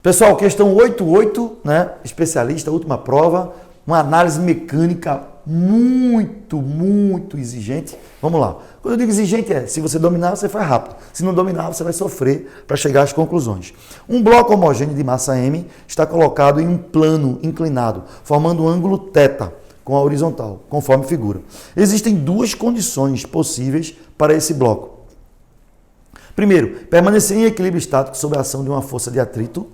Pessoal, questão 88, né? Especialista, última prova, uma análise mecânica muito exigente. Vamos lá. Quando eu digo exigente se você dominar, você faz rápido. Se não dominar, você vai sofrer para chegar às conclusões. Um bloco homogêneo de massa M está colocado em um plano inclinado, formando um ângulo θ com a horizontal, conforme figura. Existem duas condições possíveis para esse bloco. Primeiro, permanecer em equilíbrio estático sob a ação de uma força de atrito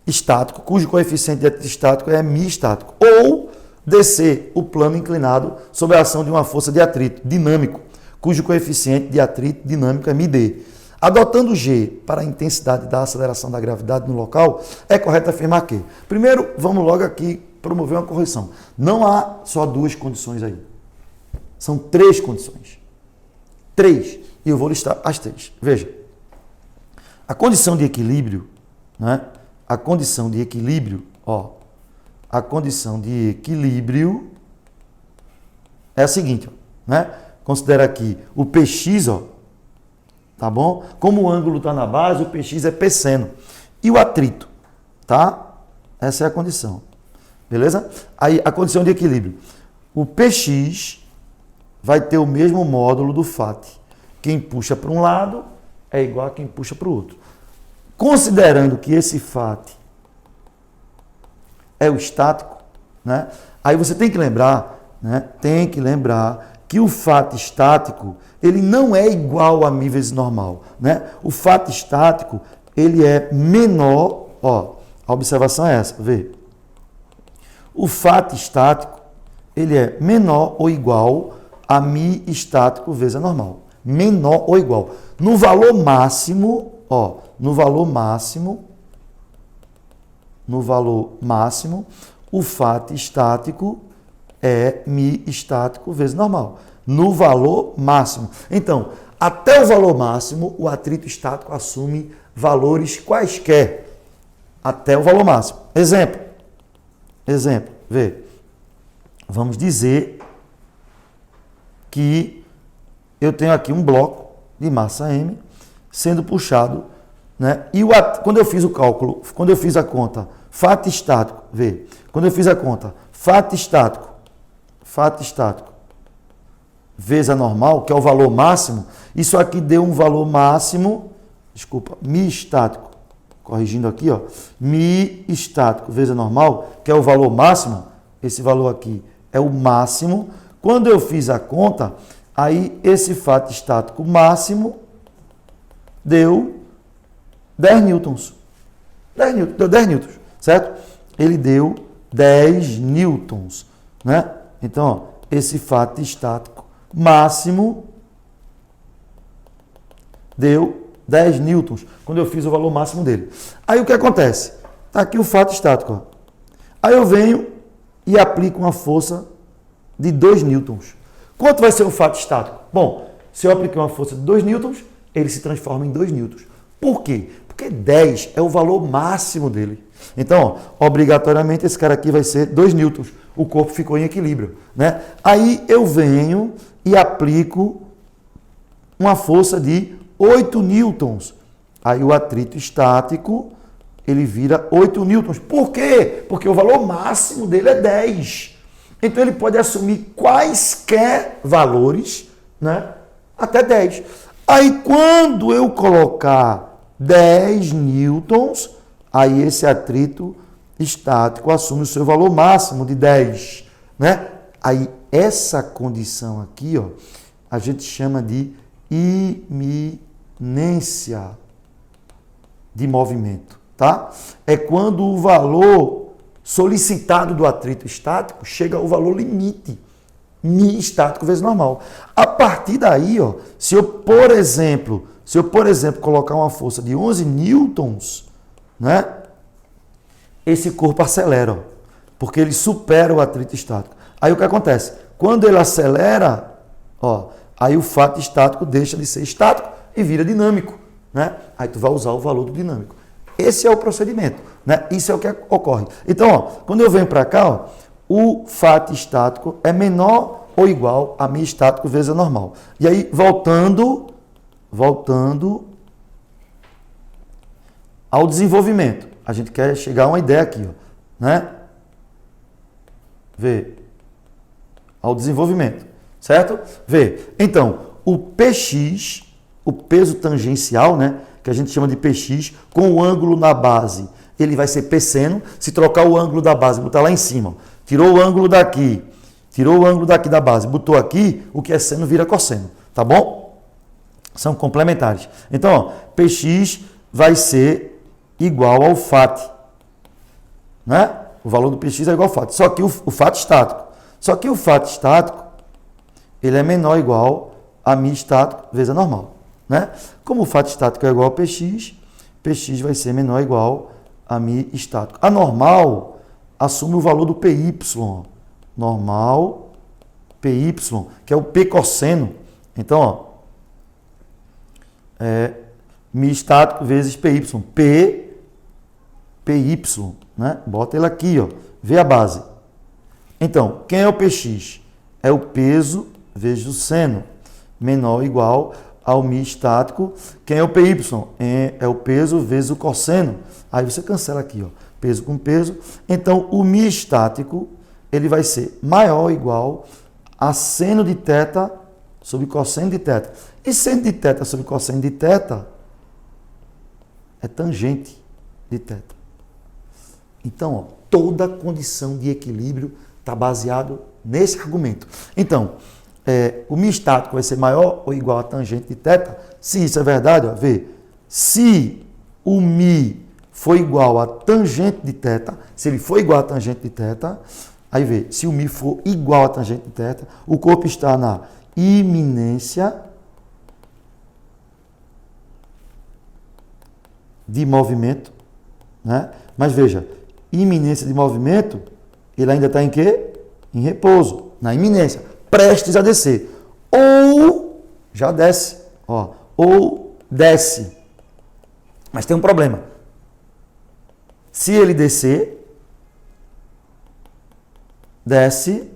estático, cujo coeficiente de atrito estático é μ estático, ou descer o plano inclinado sob a ação de uma força de atrito dinâmico, cujo coeficiente de atrito dinâmico é μd. Adotando G para a intensidade da aceleração da gravidade no local, é correto afirmar que, primeiro, vamos logo aqui promover uma correção. Não há só duas condições aí. São três condições. Três. E eu vou listar as três. Veja. A condição de equilíbrio, né? A condição de equilíbrio, a condição de equilíbrio é a seguinte, né? Considera aqui o PX, tá bom? Como o ângulo está na base, o PX é Pseno. E o atrito, tá? Essa é a condição. Beleza? Aí a condição de equilíbrio. O PX vai ter o mesmo módulo do FAT. Quem puxa para um lado é igual a quem puxa para o outro. Considerando que esse FAT é o estático, né? Aí você tem que lembrar, né? Tem que lembrar que o FAT estático, ele não é igual a μ vezes normal, né? O FAT estático, ele é menor, a observação é essa, vê. O FAT estático, ele é menor ou igual a μ estático vezes a normal. Menor ou igual. No valor máximo, no valor máximo, o FAT estático é μ estático vezes normal. No valor máximo. Então, até o valor máximo, o atrito estático assume valores quaisquer. Até o valor máximo. Exemplo, vê. Vamos dizer que eu tenho aqui um bloco de massa M sendo puxado, né? E quando eu fiz o cálculo, quando eu fiz a conta FAT estático, vê, quando eu fiz a conta FAT estático vezes a normal, que é o valor máximo, isso aqui deu um valor máximo, μ estático, corrigindo aqui, μ estático vezes a normal, que é o valor máximo, esse valor aqui é o máximo. Quando eu fiz a conta, aí esse FAT estático máximo deu 10 newtons. Deu 10 newtons, certo? Ele deu 10 newtons, né? Então, esse FAT estático máximo deu 10 newtons, quando eu fiz o valor máximo dele. Aí o que acontece? Está aqui o FAT estático. Aí eu venho e aplico uma força de 2 newtons. Quanto vai ser o FAT estático? Bom, se eu aplicar uma força de 2 newtons, ele se transforma em 2 newtons. Por quê? Porque 10 é o valor máximo dele. Então, obrigatoriamente, esse cara aqui vai ser 2 newtons. O corpo ficou em equilíbrio, né? Aí eu venho e aplico uma força de 8 newtons. Aí o atrito estático, ele vira 8 newtons. Por quê? Porque o valor máximo dele é 10. Então, ele pode assumir quaisquer valores, né? Até 10. Aí, quando eu colocar 10 newtons, aí esse atrito estático assume o seu valor máximo de 10, né? Aí, essa condição aqui, a gente chama de iminência de movimento, tá? É quando o valor solicitado do atrito estático chega ao valor limite, μ estático vezes normal. A partir daí, se eu, por exemplo, colocar uma força de 11 newtons, né? Esse corpo acelera, porque ele supera o atrito estático. Aí o que acontece? Quando ele acelera, aí o FAT estático deixa de ser estático e vira dinâmico, né? Aí tu vai usar o valor do dinâmico. Esse é o procedimento, né? Isso é o que ocorre. Então, quando eu venho para cá, o FAT estático é menor ou igual a μ estático vezes a normal. E aí, voltando ao desenvolvimento. a gente quer chegar a uma ideia aqui, ó, né? Vê, ao desenvolvimento, certo? Vê, então, o PX, o peso tangencial, né, que a gente chama de PX, com o ângulo na base, ele vai ser Pseno. Se trocar o ângulo da base, botar lá em cima, ó, tirou o ângulo daqui da base, botou aqui, o que é seno vira cosseno, tá bom? São complementares. Então, ó, PX vai ser igual ao FAT, né? O valor do PX é igual ao FAT, só que o FAT estático. Só que o FAT estático, ele é menor ou igual a μ estático vezes a normal, né? Como o FAT estático é igual ao PX, PX vai ser menor ou igual a μ estático. A normal assume o valor do PY, normal, PY, que é o P cosseno. Então, ó, μ estático vezes PY, PY, né? Bota ele aqui, ó, vê a base. Então, quem é o PX? É o peso vezes o seno, menor ou igual ao μ estático. Quem é o PY? É o peso vezes o cosseno. Aí você cancela aqui, ó, peso com peso. Então, o μ estático, ele vai ser maior ou igual a seno de θ sobre cosseno de θ. E seno de θ sobre cosseno de θ é tangente de θ. Então, ó, toda condição de equilíbrio está baseado nesse argumento. Então, o μ estático vai ser maior ou igual a tangente de θ? Se isso é verdade, ó, vê. Se o μ for igual a tangente de θ, se ele for igual a tangente de θ, aí vê, se o μ for igual a tangente de θ, o corpo está na iminência de movimento, né? Mas veja, iminência de movimento, ele ainda está em quê? Em repouso, na iminência, prestes a descer. Ou já desce, ó, ou desce. Mas tem um problema. Se ele descer, desce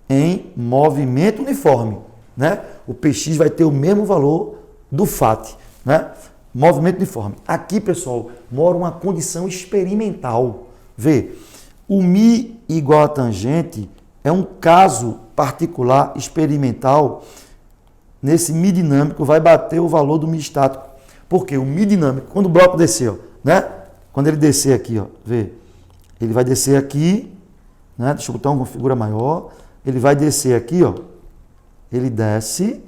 em movimento uniforme, né? O PX vai ter o mesmo valor do FAT, né? Movimento uniforme. Aqui, pessoal, mora uma condição experimental. Vê, o μ igual a tangente é um caso particular experimental. Nesse μ dinâmico vai bater o valor do μ estático. Porque o μ dinâmico, quando o bloco descer, ó, né? Quando ele descer aqui, ó, vê, ele vai descer aqui, né? Deixa eu botar uma figura maior. Ele vai descer aqui, ó. Ele desce,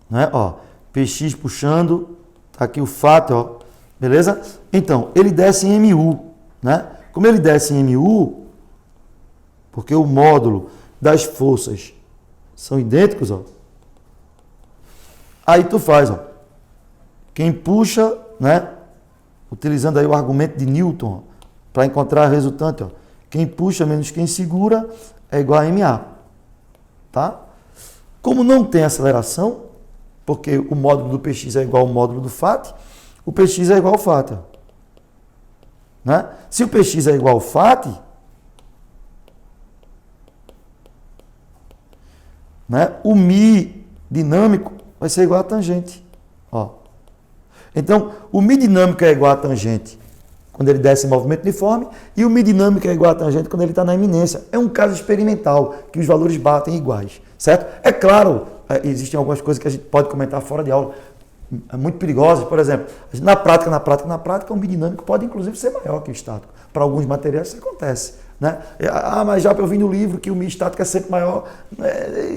né? Ó, PX puxando, tá aqui o FAT, ó, beleza? Então, ele desce em MU, né? Como ele desce em MU, porque o módulo das forças são idênticos, ó. Aí tu faz, ó. Quem puxa, né? Utilizando aí o argumento de Newton, para encontrar a resultante, ó. Quem puxa menos quem segura é igual a MA, tá? Como não tem aceleração, porque o módulo do PX é igual ao módulo do FAT, o PX é igual ao FAT, ó. Né? Se o PX é igual ao FAT, né, o μ dinâmico vai ser igual a tangente. Ó. Então, o μ dinâmico é igual a tangente quando ele desce em movimento uniforme e o μ dinâmico é igual a tangente quando ele está na iminência. É um caso experimental, que os valores batem iguais, certo? É claro, existem algumas coisas que a gente pode comentar fora de aula, muito perigosas. Por exemplo, na prática, o μ dinâmico pode inclusive ser maior que o estático. Para alguns materiais isso acontece, né? Mas já eu vi no livro que o μ estático é sempre maior.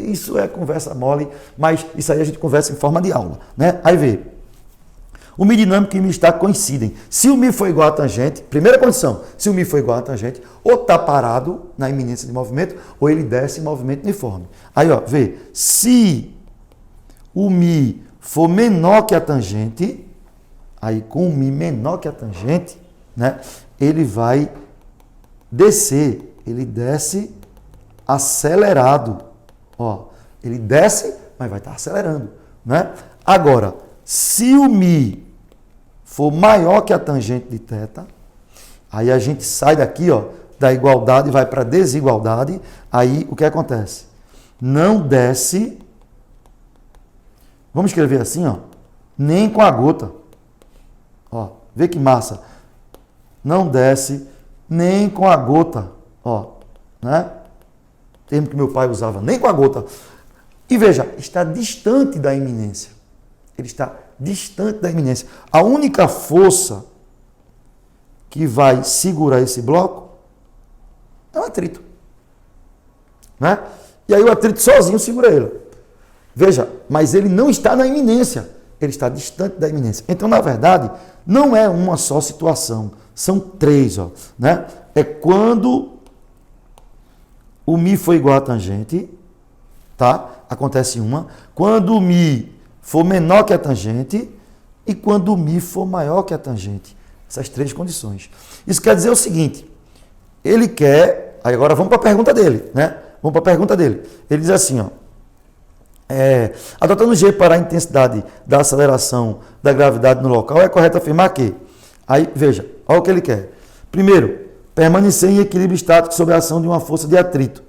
Isso é conversa mole, mas isso aí a gente conversa em forma de aula, né? Aí vê, o μ dinâmico e o μ estático coincidem. Se o μ for igual a tangente, primeira condição, se o μ for igual a tangente, ou está parado na iminência de movimento, ou ele desce em movimento uniforme. Aí, ó, vê, se o μ for menor que a tangente, aí com o μ menor que a tangente, né, ele vai descer, ele desce acelerado. Ó, ele desce, mas vai estar acelerando, né? Agora, se o μ for maior que a tangente de θ, aí a gente sai daqui, ó, da igualdade e vai para a desigualdade. Aí o que acontece? Não desce, vamos escrever assim, ó, nem com a gota. Ó, vê que massa. Não desce nem com a gota. Ó, né? Termo que meu pai usava, nem com a gota. E veja, está distante da iminência. Ele está distante da iminência. A única força que vai segurar esse bloco é o atrito. Né? E aí o atrito sozinho segura ele. Veja, mas ele não está na iminência. Ele está distante da iminência. Então, na verdade, não é uma só situação. São três. Ó, né? É quando o Mi for igual a tangente, tá? Acontece uma. Quando o Mi for menor que a tangente e quando o Mi for maior que a tangente. Essas três condições. Isso quer dizer o seguinte, ele quer... Aí agora vamos para a pergunta dele, né? Vamos para a pergunta dele. Ele diz assim, ó, adotando G para a intensidade da aceleração da gravidade no local, é correto afirmar que... Aí, veja, olha o que ele quer. Primeiro, permanecer em equilíbrio estático sob a ação de uma força de atrito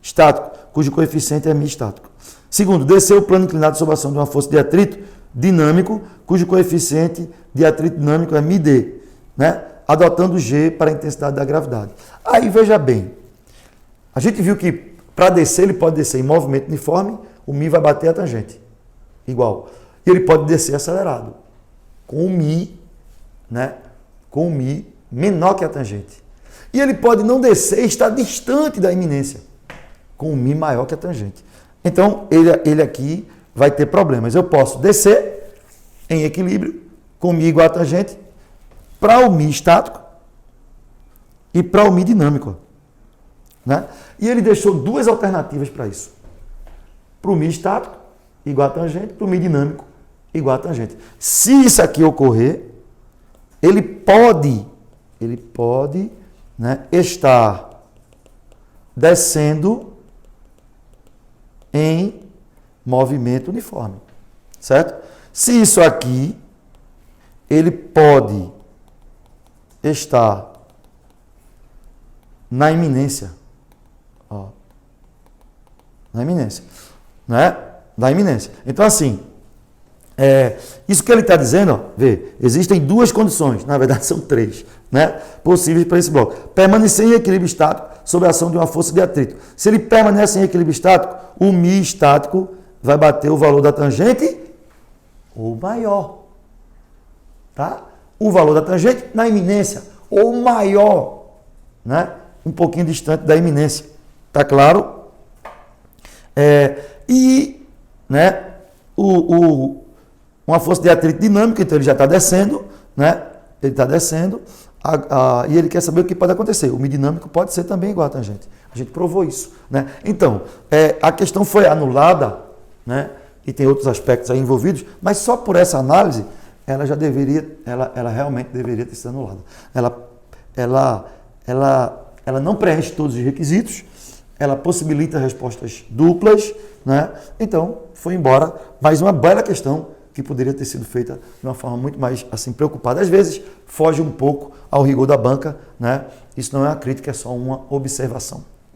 estático, cujo coeficiente é μ estático. Segundo, descer o plano inclinado sob a ação de uma força de atrito dinâmico, cujo coeficiente de atrito dinâmico é μd, né? Adotando G para a intensidade da gravidade. Aí, veja bem, a gente viu que para descer, ele pode descer em movimento uniforme, o Mi vai bater a tangente, igual. E ele pode descer acelerado, com o Mi, né? Com o Mi menor que a tangente. E ele pode não descer e estar distante da iminência, com o Mi maior que a tangente. Então, ele aqui vai ter problemas. Eu posso descer em equilíbrio, com o Mi igual a tangente, para o Mi estático e para o Mi dinâmico. Né? E ele deixou duas alternativas para isso. Para o Mi estático, igual a tangente, para o Mi dinâmico, igual a tangente. Se isso aqui ocorrer, ele pode, né, estar descendo em movimento uniforme, certo? Se isso aqui, ele pode estar na iminência, ó, na iminência, né? Da iminência. Então, assim, isso que ele está dizendo, ó, vê, existem duas condições, na verdade são três, né, possíveis para esse bloco. Permanecer em equilíbrio estático sob a ação de uma força de atrito. Se ele permanece em equilíbrio estático, o Mi estático vai bater o valor da tangente ou maior. Tá? O valor da tangente na iminência ou maior, né? Um pouquinho distante da iminência. Tá claro? Né, uma força de atrito dinâmica, então ele já está descendo, né? Ele está descendo e ele quer saber o que pode acontecer. O Mi dinâmico pode ser também igual a tangente. A gente provou isso, né? Então, a questão foi anulada, né? E tem outros aspectos aí envolvidos, mas só por essa análise, ela já deveria, ela realmente deveria ter sido anulada. Ela não preenche todos os requisitos, ela possibilita respostas duplas, né? Então, foi embora, mas uma bela questão que poderia ter sido feita de uma forma muito mais assim preocupada. Às vezes, foge um pouco ao rigor da banca, né? Isso não é uma crítica, é só uma observação.